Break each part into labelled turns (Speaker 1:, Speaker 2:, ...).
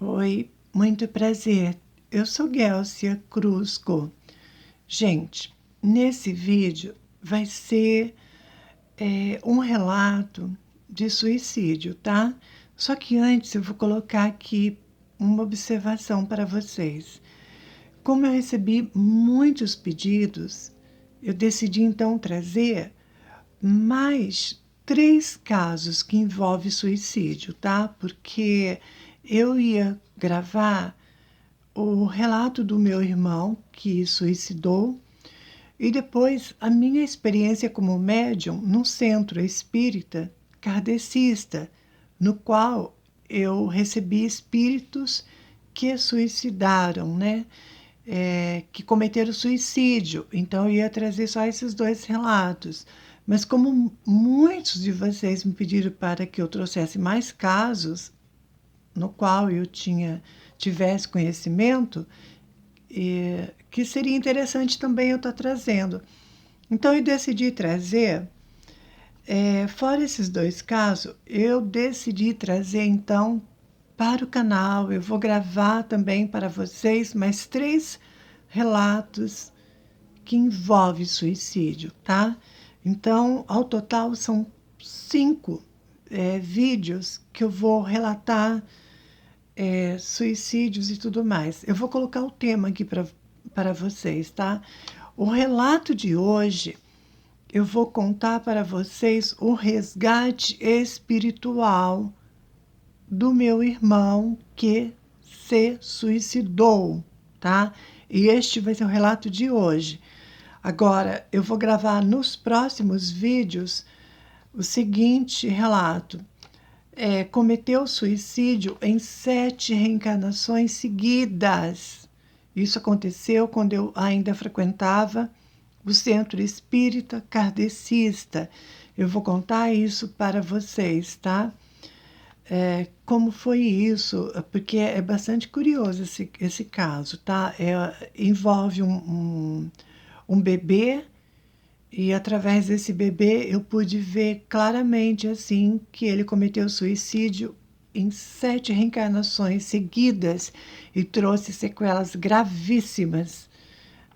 Speaker 1: Oi, muito prazer. Eu sou Guelcia Cruzco. Gente, nesse vídeo vai ser um relato de suicídio, tá? Só que antes eu vou colocar aqui uma observação para vocês. Como eu recebi muitos pedidos, eu decidi então trazer mais 3 casos que envolvem suicídio, tá? Porque eu ia gravar o relato do meu irmão que suicidou e depois a minha experiência como médium num centro espírita kardecista, no qual eu recebi espíritos que suicidaram, né? Que cometeram suicídio. Então, eu ia trazer só esses 2 relatos. Mas como muitos de vocês me pediram para que eu trouxesse mais casos, no qual eu tivesse conhecimento, que seria interessante também eu estar trazendo. Então, eu decidi trazer, fora esses 2 casos, eu decidi trazer, então, para o canal, eu vou gravar também para vocês mais 3 relatos que envolvem suicídio, tá? Então, ao total, são 5 vídeos que eu vou relatar suicídios e tudo mais. Eu vou colocar o tema aqui para vocês, tá? O relato de hoje, eu vou contar para vocês o resgate espiritual do meu irmão que se suicidou, tá? E este vai ser o relato de hoje. Agora, eu vou gravar nos próximos vídeos o seguinte relato. Cometeu suicídio em 7 reencarnações seguidas. Isso aconteceu quando eu ainda frequentava o Centro Espírita Kardecista. Eu vou contar isso para vocês, tá? Como foi isso? Porque é bastante curioso esse caso, tá? Envolve um bebê. E através desse bebê eu pude ver claramente assim que ele cometeu suicídio em 7 reencarnações seguidas e trouxe sequelas gravíssimas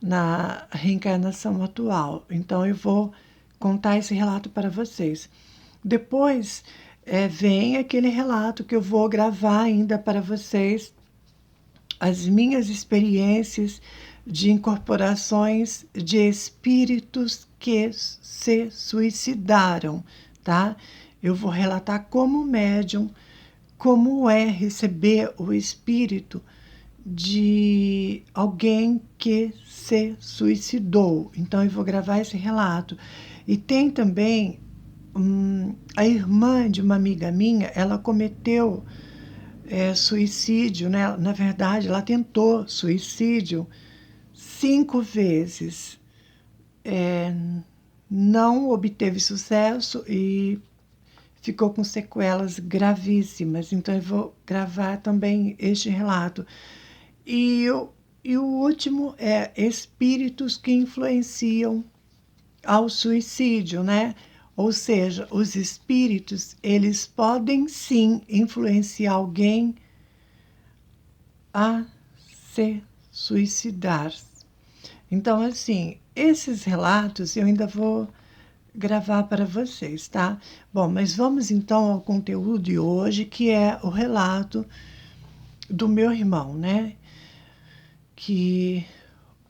Speaker 1: na reencarnação atual. Então eu vou contar esse relato para vocês. Depois vem aquele relato que eu vou gravar ainda para vocês, as minhas experiências de incorporações de espíritos que se suicidaram, tá? Eu vou relatar como médium, como é receber o espírito de alguém que se suicidou. Então, eu vou gravar esse relato. E tem também a irmã de uma amiga minha, ela cometeu suicídio, né? Na verdade, ela tentou suicídio 5 vezes. Não obteve sucesso e ficou com sequelas gravíssimas. Então, eu vou gravar também este relato. E o último é espíritos que influenciam ao suicídio, né? Ou seja, os espíritos, eles podem sim influenciar alguém a se suicidar. Então, assim, esses relatos eu ainda vou gravar para vocês, tá? Bom, mas vamos então ao conteúdo de hoje, que é o relato do meu irmão, né? Que,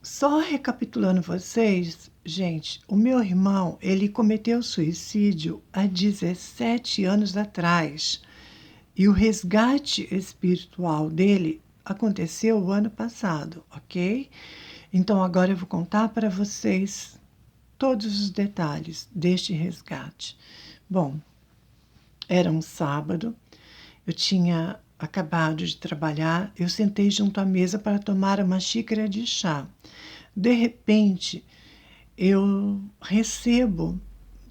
Speaker 1: só recapitulando vocês, gente, o meu irmão, ele cometeu suicídio há 17 anos atrás. E o resgate espiritual dele aconteceu o ano passado, ok? Então, agora eu vou contar para vocês todos os detalhes deste resgate. Bom, era um sábado, eu tinha acabado de trabalhar, eu sentei junto à mesa para tomar uma xícara de chá. De repente, eu recebo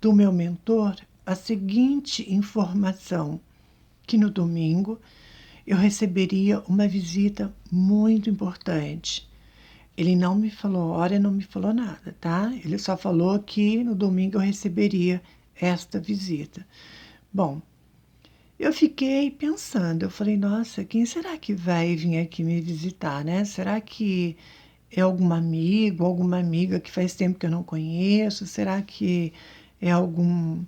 Speaker 1: do meu mentor a seguinte informação, que no domingo eu receberia uma visita muito importante. Ele não me falou hora, não me falou nada, tá? Ele só falou que no domingo eu receberia esta visita. Bom, Eu fiquei pensando, eu falei, nossa, quem será que vai vir aqui me visitar, né? Será que é algum amigo, alguma amiga que faz tempo que eu não conheço? Será que é algum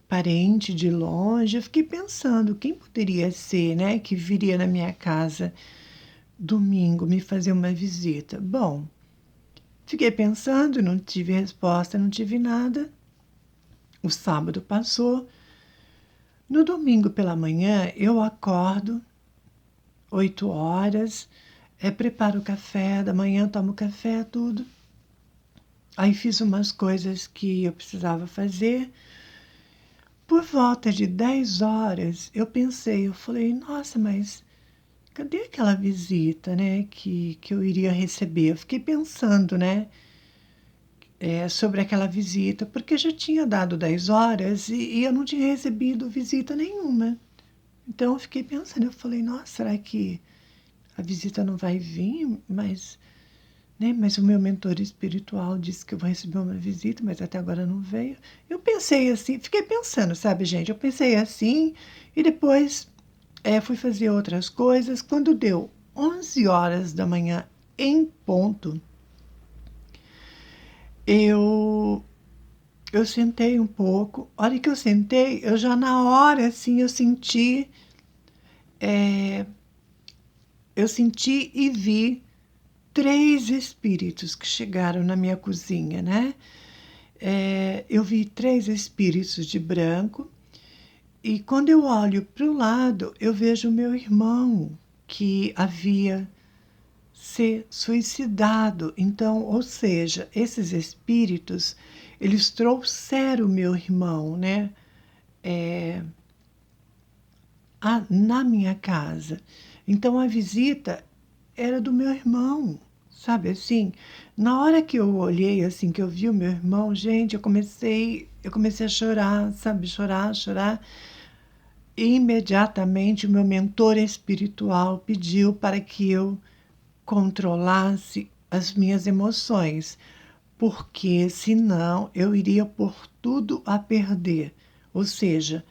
Speaker 1: parente de longe? Eu fiquei pensando, quem poderia ser, né, que viria na minha casa domingo me fazer uma visita? Bom, fiquei pensando, não tive resposta, não tive nada. O sábado passou. No domingo pela manhã, eu acordo 8 horas, preparo o café da manhã, tomo café, tudo. Aí fiz umas coisas que eu precisava fazer. Por volta de 10 horas, eu falei, nossa, mas cadê aquela visita, né, que eu iria receber? Eu fiquei pensando, né, sobre aquela visita, porque já tinha dado 10 horas e eu não tinha recebido visita nenhuma. Então eu fiquei pensando, eu falei, nossa, será que a visita não vai vir? Mas o meu mentor espiritual disse que eu vou receber uma visita, mas até agora não veio. Eu pensei assim, fiquei pensando, sabe, gente? Eu pensei assim e depois fui fazer outras coisas. Quando deu 11 horas da manhã em ponto, eu eu sentei um pouco. A hora que eu sentei, eu já na hora assim eu senti e vi 3 espíritos que chegaram na minha cozinha, né? Eu vi 3 espíritos de branco e quando eu olho para o lado, eu vejo o meu irmão que havia se suicidado. Então, ou seja, esses espíritos, eles trouxeram o meu irmão, né? Na minha casa. Então, a visita era do meu irmão, sabe assim? Na hora que eu olhei, assim, que eu vi o meu irmão, gente, eu comecei a chorar, sabe? Chorar, chorar. E imediatamente o meu mentor espiritual pediu para que eu controlasse as minhas emoções, porque senão eu iria pôr tudo a perder. Ou seja,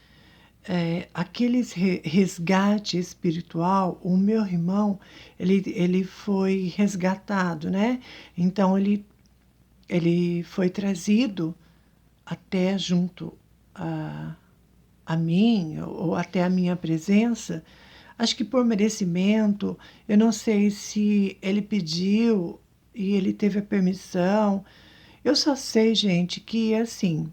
Speaker 1: aqueles resgate espiritual, o meu irmão, ele foi resgatado, né? Então ele foi trazido até junto a mim, ou até a minha presença, acho que por merecimento. Eu não sei se ele pediu e ele teve a permissão. Eu só sei, gente, que assim,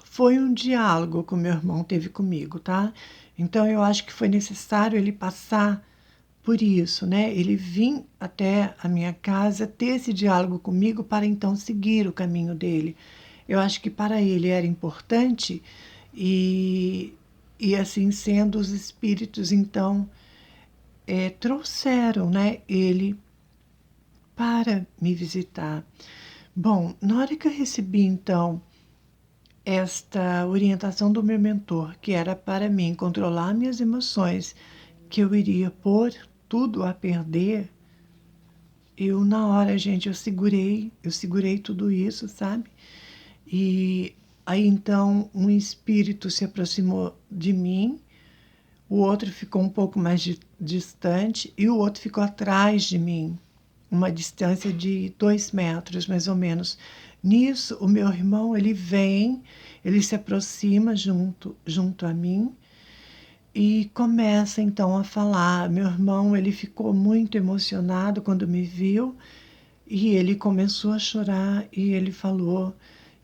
Speaker 1: foi um diálogo que o meu irmão teve comigo, tá? Então eu acho que foi necessário ele passar por isso, né? Ele vir até a minha casa, ter esse diálogo comigo para então seguir o caminho dele. Eu acho que para ele era importante e, e assim sendo, os espíritos então trouxeram, né, ele para me visitar. Bom, na hora que eu recebi então esta orientação do meu mentor, que era para mim controlar minhas emoções, que eu iria pôr tudo a perder, eu na hora, gente, eu segurei tudo isso, sabe? E aí então um espírito se aproximou de mim, o outro ficou um pouco mais distante e o outro ficou atrás de mim, uma distância de 2 metros, mais ou menos. Nisso, o meu irmão, ele vem, ele se aproxima junto a mim e começa então a falar. Meu irmão, ele ficou muito emocionado quando me viu e ele começou a chorar e ele falou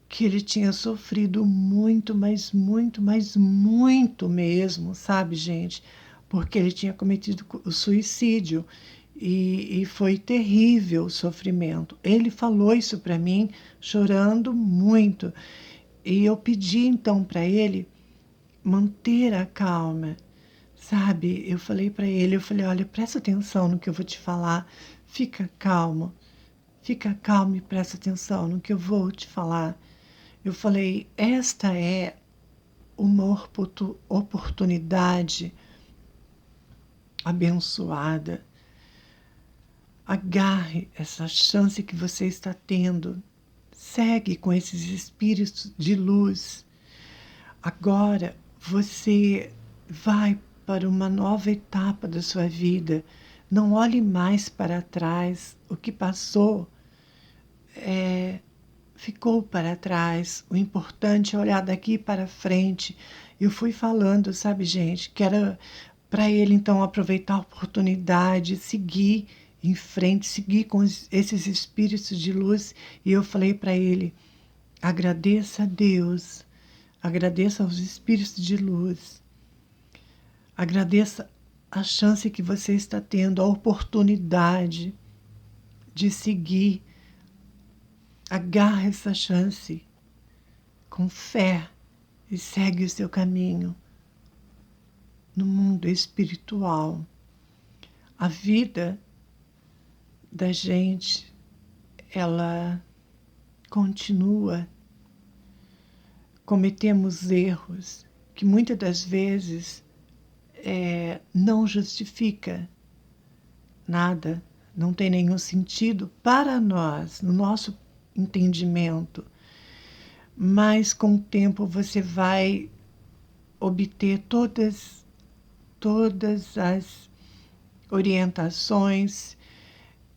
Speaker 1: que ele tinha sofrido muito, mas muito, mas muito mesmo, sabe, gente? Porque ele tinha cometido o suicídio e foi terrível o sofrimento. Ele falou isso para mim, chorando muito. E eu pedi então para ele manter a calma, sabe? Eu falei para ele, eu falei, olha, presta atenção no que eu vou te falar, fica calmo e presta atenção no que eu vou te falar. Eu falei, esta é uma oportunidade abençoada. Agarre essa chance que você está tendo. Segue com esses espíritos de luz. Agora você vai para uma nova etapa da sua vida. Não olhe mais para trás. O que passou ficou para trás. O importante é olhar daqui para frente. Eu fui falando, sabe, gente, que era para ele então aproveitar a oportunidade, seguir em frente, seguir com esses espíritos de luz. E eu falei para ele: agradeça a Deus, agradeça aos espíritos de luz, agradeça a chance que você está tendo, a oportunidade de seguir. Agarra essa chance com fé e segue o seu caminho no mundo espiritual. A vida da gente, ela continua. Cometemos erros que muitas das vezes não justifica nada, não tem nenhum sentido para nós, no nosso entendimento. Mas com o tempo você vai obter todas as orientações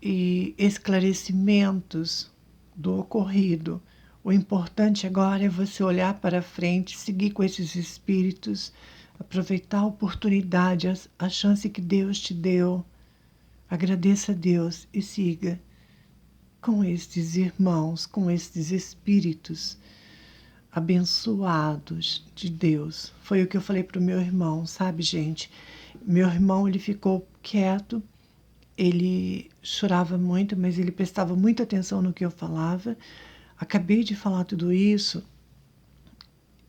Speaker 1: e esclarecimentos do ocorrido. O importante agora é você olhar para frente, seguir com esses espíritos, aproveitar a oportunidade, a chance que Deus te deu. Agradeça a Deus e siga com estes irmãos, com estes espíritos abençoados de Deus. Foi o que eu falei para o meu irmão, sabe, gente? Meu irmão, ele ficou quieto, ele chorava muito, mas ele prestava muita atenção no que eu falava. Acabei de falar tudo isso.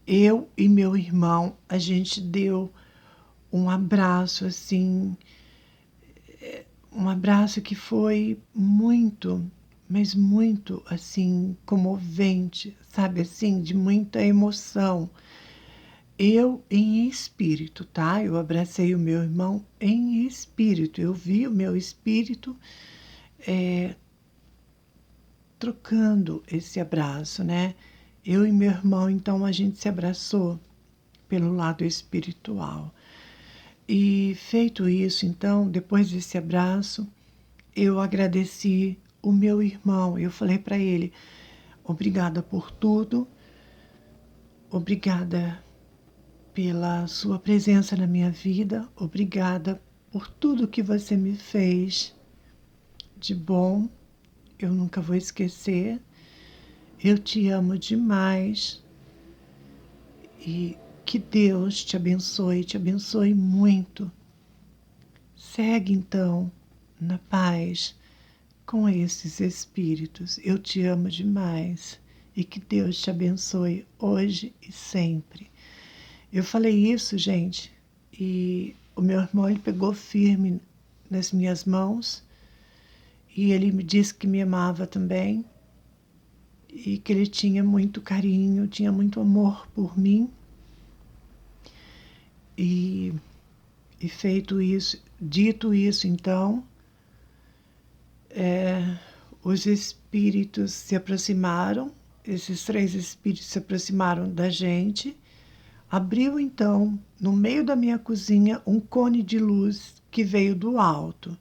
Speaker 1: Eu e meu irmão, a gente deu um abraço assim, um abraço que foi muito, mas muito assim comovente, sabe, assim, de muita emoção. Eu em espírito, tá? Eu abracei o meu irmão em espírito. Eu vi o meu espírito trocando esse abraço, né? Eu e meu irmão, então, a gente se abraçou pelo lado espiritual. E feito isso, então, depois desse abraço, eu agradeci o meu irmão. Eu falei para ele: obrigada por tudo, obrigada pela sua presença na minha vida, obrigada por tudo que você me fez de bom. Eu nunca vou esquecer. Eu te amo demais e que Deus te abençoe muito. Segue então na paz com esses espíritos. Eu te amo demais e que Deus te abençoe hoje e sempre. Eu falei isso, gente, e o meu irmão, ele pegou firme nas minhas mãos e ele me disse que me amava também e que ele tinha muito carinho, tinha muito amor por mim. E feito isso, dito isso, então, os espíritos se aproximaram, esses 3 espíritos se aproximaram da gente. Abriu então, no meio da minha cozinha, um cone de luz que veio do alto.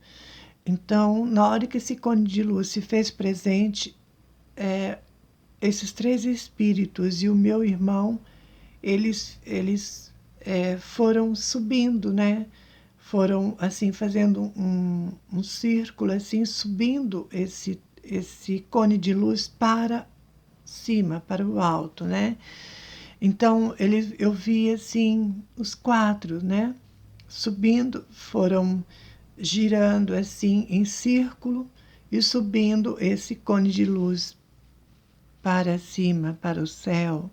Speaker 1: Então, na hora que esse cone de luz se fez presente, esses 3 espíritos e o meu irmão, eles foram subindo, né? Foram assim fazendo um círculo, assim subindo esse cone de luz para cima, para o alto, né? Então eu vi assim os 4, né? Subindo, foram girando assim em círculo e subindo esse cone de luz para cima, para o céu.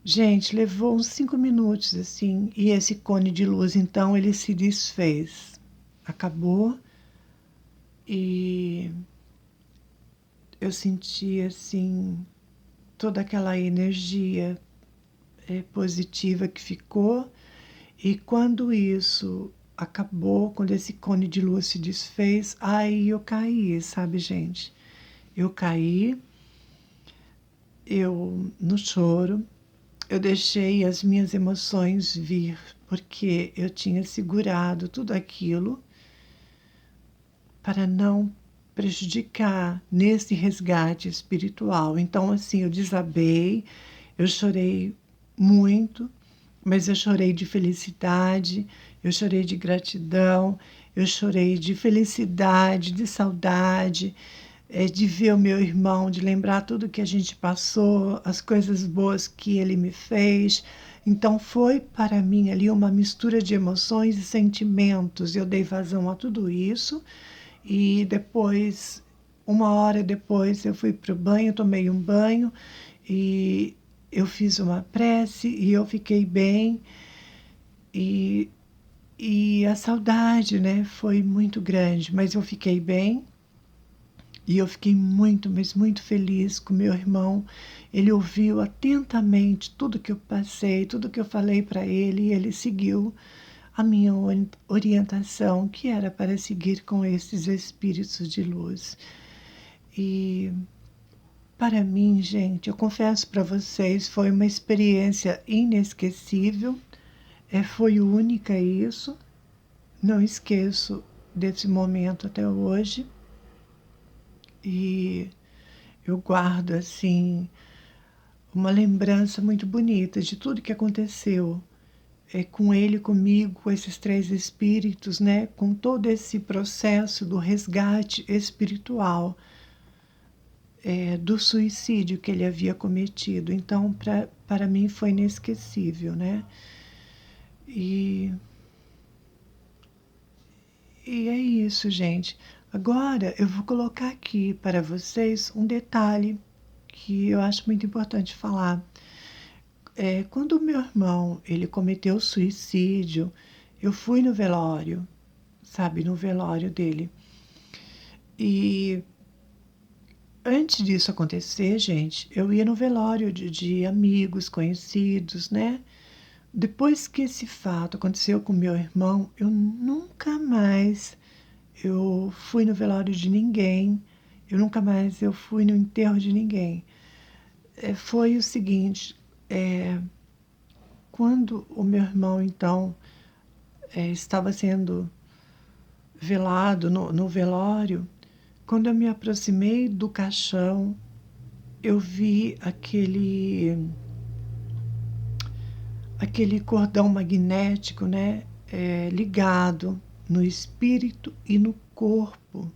Speaker 1: Gente, levou uns 5 minutos assim, e esse cone de luz, então, ele se desfez. Acabou e eu senti assim toda aquela energia positiva que ficou. E quando isso acabou, quando esse cone de luz se desfez, aí eu caí, sabe, gente? Eu caí, eu no choro. eu deixei as minhas emoções vir, porque eu tinha segurado tudo aquilo para não prejudicar nesse resgate espiritual. Então, assim, eu desabei, eu chorei muito, mas eu chorei de felicidade, eu chorei de gratidão, eu chorei de felicidade, de saudade, de ver o meu irmão, de lembrar tudo que a gente passou, as coisas boas que ele me fez. Então foi para mim ali uma mistura de emoções e sentimentos. Eu dei vazão a tudo isso e depois, uma hora depois, eu fui para o banho, tomei um banho e eu fiz uma prece e eu fiquei bem. E, e a saudade, né, foi muito grande, mas eu fiquei bem. E eu fiquei muito, mas muito feliz com meu irmão. Ele ouviu atentamente tudo que eu passei, tudo que eu falei para ele, e ele seguiu a minha orientação, que era para seguir com esses espíritos de luz. E para mim, gente, eu confesso para vocês, foi uma experiência inesquecível, foi única isso, não esqueço desse momento até hoje. E eu guardo assim uma lembrança muito bonita de tudo que aconteceu com ele, comigo, com esses três espíritos, né? Com todo esse processo do resgate espiritual do suicídio que ele havia cometido. Então, para mim foi inesquecível, né? E, e é isso, gente. Agora eu vou colocar aqui para vocês um detalhe que eu acho muito importante falar. Quando o meu irmão ele cometeu suicídio, eu fui no velório, sabe, no velório dele. E antes disso acontecer, gente, eu ia no velório de amigos, conhecidos, né? Depois que esse fato aconteceu com meu irmão, eu nunca mais eu fui no velório de ninguém, eu nunca mais eu fui no enterro de ninguém. Foi o seguinte, quando o meu irmão, então, estava sendo velado no velório, quando eu me aproximei do caixão, eu vi aquele cordão magnético, né, ligado no espírito e no corpo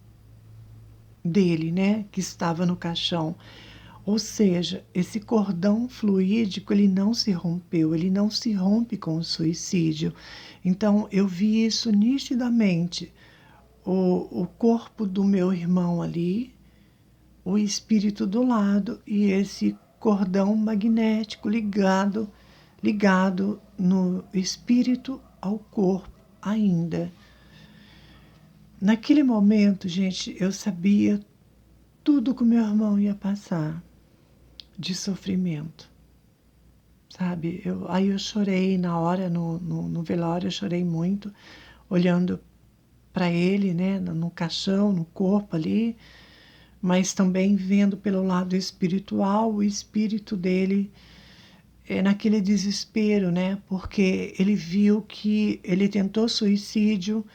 Speaker 1: dele, né, que estava no caixão. Ou seja, esse cordão fluídico, ele não se rompeu, ele não se rompe com o suicídio. Então, eu vi isso nitidamente. O corpo do meu irmão ali, o espírito do lado e esse cordão magnético ligado no espírito ao corpo ainda. Naquele momento, gente, eu sabia tudo que o meu irmão ia passar de sofrimento, sabe? Aí eu chorei na hora, no velório, eu chorei muito, olhando para ele, né, no caixão, no corpo ali, mas também vendo pelo lado espiritual, o espírito dele naquele desespero, né? Porque ele viu que ele tentou suicídio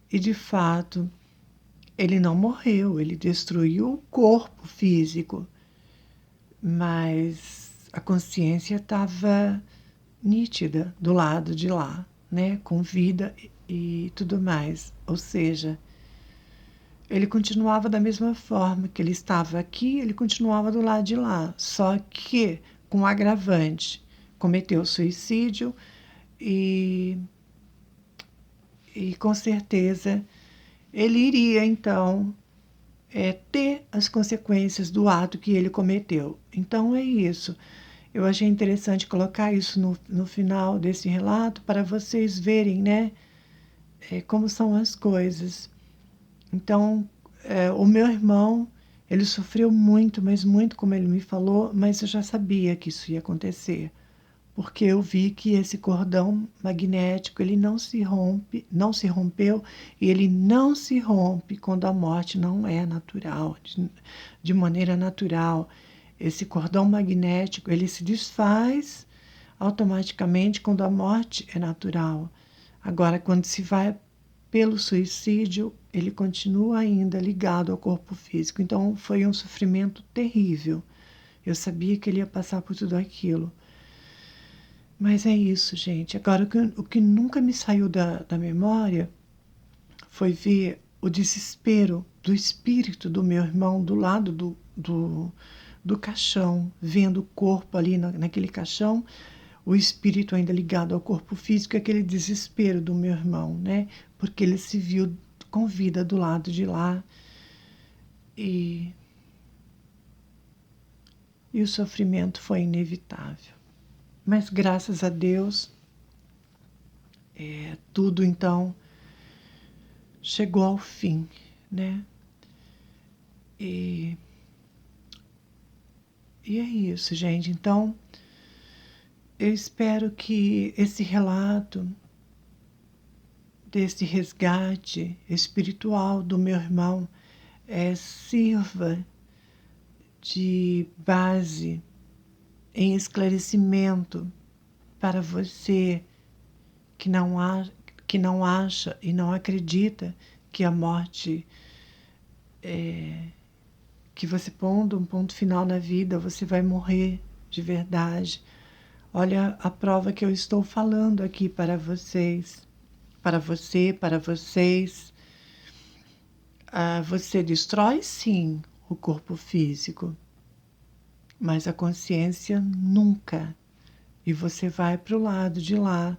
Speaker 1: e, de fato, ele não morreu, ele destruiu o corpo físico, mas a consciência estava nítida do lado de lá, né? Com vida e tudo mais. Ou seja, ele continuava da mesma forma que ele estava aqui, ele continuava do lado de lá, só que com um agravante, cometeu suicídio e com certeza ele iria então ter as consequências do ato que ele cometeu. Então é isso. Eu achei interessante colocar isso no final desse relato para vocês verem, né, como são as coisas. Então, o meu irmão, ele sofreu muito, mas muito, como ele me falou, mas eu já sabia que isso ia acontecer, porque eu vi que esse cordão magnético, ele não se rompe, não se rompeu, e ele não se rompe quando a morte não é natural, de maneira natural. Esse cordão magnético, ele se desfaz automaticamente quando a morte é natural. Agora, quando se vai pelo suicídio, ele continua ainda ligado ao corpo físico. Então, foi um sofrimento terrível. Eu sabia que ele ia passar por tudo aquilo. Mas é isso, gente. Agora, o que nunca me saiu da memória foi ver o desespero do espírito do meu irmão do lado do caixão, vendo o corpo ali naquele caixão, o espírito ainda ligado ao corpo físico, aquele desespero do meu irmão, né? Porque ele se viu com vida do lado de lá e o sofrimento foi inevitável. Mas graças a Deus, tudo então chegou ao fim, né? E é isso, gente. Então, eu espero que esse relato desse resgate espiritual do meu irmão sirva de base em esclarecimento para você que não acha e não acredita que a morte que você pondo um ponto final na vida, você vai morrer de verdade. Olha a prova que eu estou falando aqui para vocês, para você, para vocês. Você destrói, sim, o corpo físico, mas a consciência nunca. E você vai para o lado de lá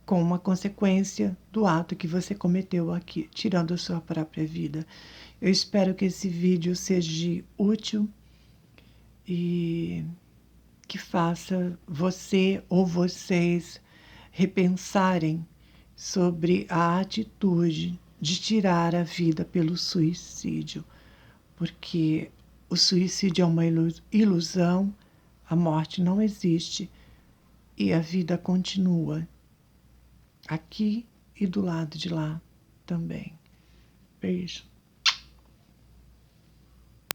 Speaker 1: com uma consequência do ato que você cometeu aqui, tirando a sua própria vida. Eu espero que esse vídeo seja útil e que faça você ou vocês repensarem sobre a atitude de tirar a vida pelo suicídio, porque o suicídio é uma ilusão, a morte não existe e a vida continua aqui e do lado de lá também. Beijo.